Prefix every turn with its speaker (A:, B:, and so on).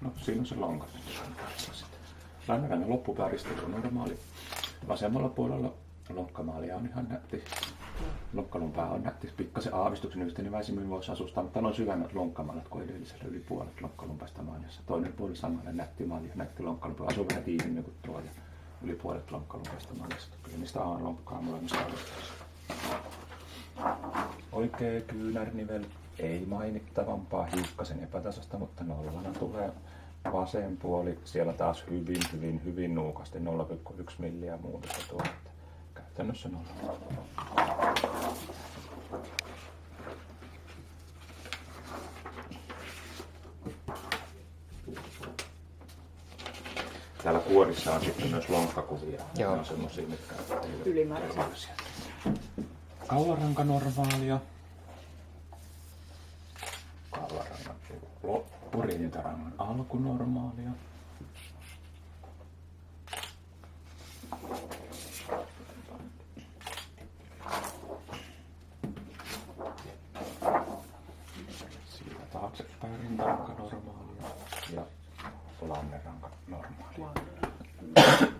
A: No siinä on se lonka. Rannarannan loppupääristely on normaali. Vasemmalla puolella lonkkamaalia on ihan nätti. Lonkkalun pää on nätti. Pikkasen aavistuksen yhteneväisimmin voisi asustaa, mutta on syvemmät lonkkamalat kuin edellisellä yli puolet lonkkalun päästä maaliassa. Toinen puoli samanlainen nätti maali ja nätti lonkkalun pää. Asuu vähän tiiviimmin kuin tuo ja yli puolet lonkkalun päästä maaliassa. Kyllä niistä on lonkkaa molemmista alustoissa. Oikea kyynärnivel ei mainittavampaa, hiukkasen epätasasta, mutta nollana tulee vasen puoli. Siellä taas hyvin nuukasti 0,1 milliä muutosta tuo. Käytännössä nolla. Täällä kuorissa on sitten myös lonkkakuvia. Ne on semmosia, mitkä
B: ylimääräisiä.
A: Kaularanka normaalia. Kaularangan rintarangan alku normaalia. Siitä taaksepäin rintaranka normaalia ja lanneranka normaalia.